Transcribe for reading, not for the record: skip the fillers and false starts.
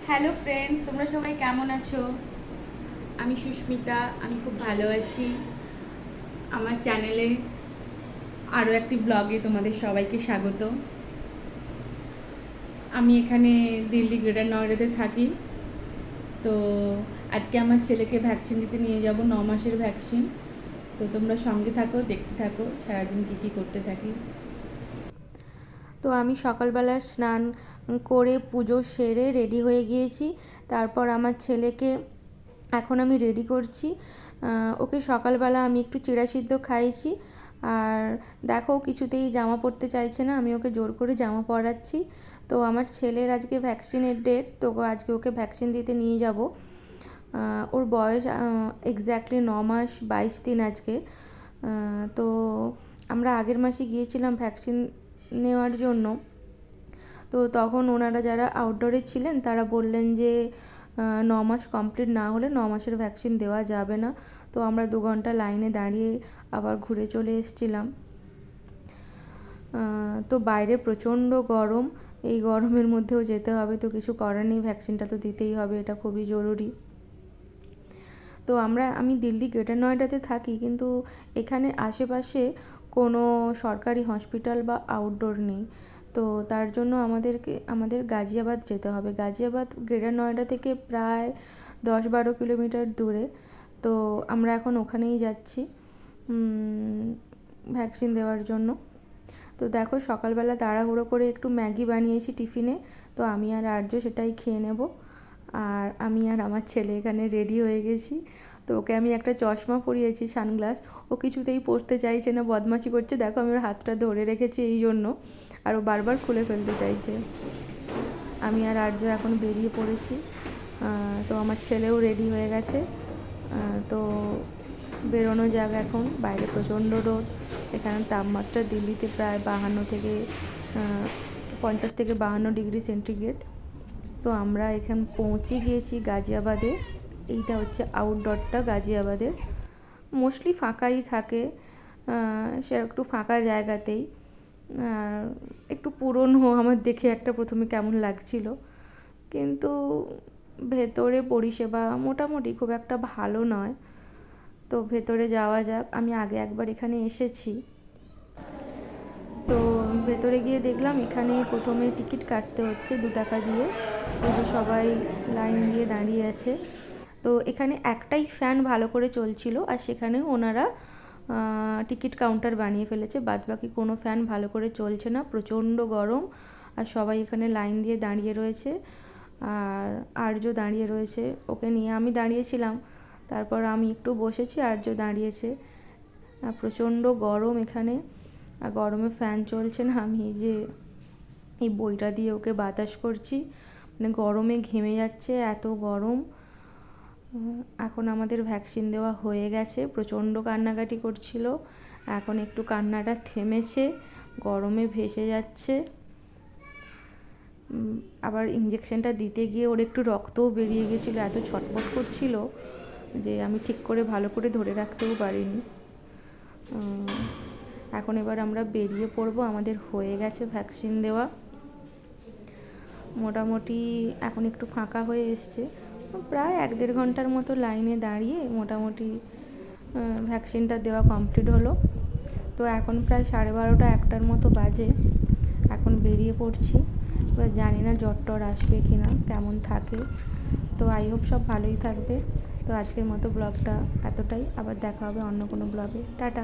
Hello friend, তোমরা সবাই কেমন আছো? আমি সুস্মিতা, আমি খুব ভালো আছি। আমার চ্যানেলে আরও একটি ব্লগে তোমাদের সবাইকে স্বাগত। আমি এখানে দিল্লি গ্রেটার নয়ডাতে থাকি। তো আজকে আমার ছেলেকে ভ্যাকসিন দিতে নিয়ে যাব, 9 মাসের ভ্যাকসিন। তো তোমরা সঙ্গে থাকো, দেখতে থাকো সারাদিন কী কী করতে থাকি। তো আমি সকালবেলা স্নান করে পুজো সেরে রেডি হয়ে গিয়েছি। তারপর আমার ছেলেকে এখন আমি রেডি করছি। ওকে সকালবেলা আমি একটু চিড়া সিদ্ধ খাইয়েছি। আর দেখো, কিছুতেই জামা পরতে চাইছে না, আমি ওকে জোর করে জামা পরাচ্ছি। তো আমার ছেলের আজকে ভ্যাকসিনের ডেট, তো আজকে ওকে ভ্যাকসিন দিতে নিয়ে যাব। ওর বয়স এক্স্যাক্টলি 9 মাস 22 দিন আজকে। তো আমরা আগের মাসে গিয়েছিলাম ভ্যাকসিন নেওয়ার জন্য। তো তখন ওনারা যারা আউটডোরে ছিলেন তারা বললেন যে 9 মাস কমপ্লিট না হলে 9 মাসের ভ্যাকসিন দেওয়া যাবে না। তো আমরা 2 ঘন্টা লাইনে দাঁড়িয়ে আবার ঘুরে চলে এসেছিলাম। তো বাইরে প্রচণ্ড গরম, এই গরমের মধ্যেও যেতে হবে, তো কিছু করার নেই, ভ্যাকসিনটা তো দিতেই হবে, এটা খুবই জরুরি। তো আমি দিল্লি গ্রেটার নয়ডাতে থাকি, কিন্তু এখানে আশেপাশে কোনো সরকারি হসপিটাল বা আউটডোর নেই। তো তার জন্য আমাদের গাজিয়াবাদ যেতে হবে। গাজিয়াবাদ গ্রেটার নয়ডা থেকে প্রায় 10-12 কিলোমিটার দূরে। তো আমরা এখন ওখানেই যাচ্ছি ভ্যাকসিন দেওয়ার জন্য। তো দেখো, সকালবেলা তাড়াহুড়ো করে একটু ম্যাগি বানিয়েছি টিফিনে। তো আমি আর আর্য সেটাই খেয়ে নেব। আর আমি আর আমার ছেলে এখানে রেডি হয়ে গেছি। তো ওকে আমি একটা চশমা পরিয়েছি, সানগ্লাস। ও কিছুতেই পরতে চাইছে না, বদমাশি করছে। দেখো, আমি ওর হাতটা ধরে রেখেছি এই জন্য, আর ও বারবার খুলে ফেলতে চাইছে। আমি আর আর্য এখন বেরিয়ে পড়েছি। তো আমার ছেলেও রেডি হয়ে গেছে। তো বেরোনো যাক এখন। বাইরে প্রচণ্ড রোদ। এখানে তাপমাত্রা দিল্লিতে প্রায় 50 থেকে 52 ডিগ্রি সেন্টিগ্রেড। তো আমরা এখানে পৌঁছে গিয়েছি গাজিয়াবাদে। এইটা হচ্ছে আউটডোরটা গাজিয়াবাদের। মোস্টলি ফাঁকাই থাকে, সে একটু ফাঁকা জায়গাতেই। আর একটু পুরনো আমার দেখে একটা প্রথমে কেমন লাগছিল, কিন্তু ভেতরে পরিষেবা মোটামুটি খুব একটা ভালো নয়। তো ভেতরে যাওয়া যাক। আমি আগে একবার এখানে এসেছি। তো ভেতরে গিয়ে দেখলাম এখানে প্রথমে টিকিট কাটতে হচ্ছে 2 টাকা দিয়ে। তো সবাই লাইন দিয়ে দাঁড়িয়ে আছে। তো এখানে একটাই ফ্যান ভালো করে চলছিল, আর সেখানে ওনারা টিকিট কাউন্টার বানিয়ে ফেলেছে। বাদবাকি কোনো ফ্যান ভালো করে চলছে না, প্রচণ্ড গরম। আর সবাই এখানে লাইন দিয়ে দাঁড়িয়ে রয়েছে। আর আর্য দাঁড়িয়ে রয়েছে, ওকে নিয়ে আমি দাঁড়িয়েছিলাম। তারপর আমি একটু বসেছি, আর্য দাঁড়িয়েছে। প্রচণ্ড গরম এখানে, আর গরমে ফ্যান চলছে না। আমি এই বইটা দিয়ে ওকে বাতাস করছি, মানে গরমে ঘেমে যাচ্ছে, এত গরম। এখন আমাদের ভ্যাকসিন দেওয়া হয়ে গেছে। প্রচণ্ড কান্নাকাটি করছিল, এখন একটু কান্নাটা থেমেছে, গরমে ভেসে যাচ্ছে। আবার ইঞ্জেকশনটা দিতে গিয়ে ওর একটু রক্তও বেরিয়ে গেছিলো, এত ছটফট করছিল যে আমি ঠিক করে ভালো করে ধরে রাখতেও পারিনি। এখন এবার আমরা বেরিয়ে পড়বো, আমাদের হয়ে গেছে ভ্যাকসিন দেওয়া। মোটামুটি এখন একটু ফাঁকা হয়ে এসছে। প্রায় 1-1.5 ঘন্টার মতো লাইনে দাঁড়িয়ে মোটামুটি ভ্যাকসিনটা দেওয়া কমপ্লিট হলো। তো এখন প্রায় 12:30-1টার মতো বাজে। এখন বেরিয়ে পড়ছি। এবার জানি না জ্বর টর আসবে কি না, কেমন থাকে। তো আই হোপ সব ভালোই থাকবে। তো আজকের মতো ব্লগটা এতটাই। আবার দেখা হবে অন্য কোনো ব্লগে। টাটা।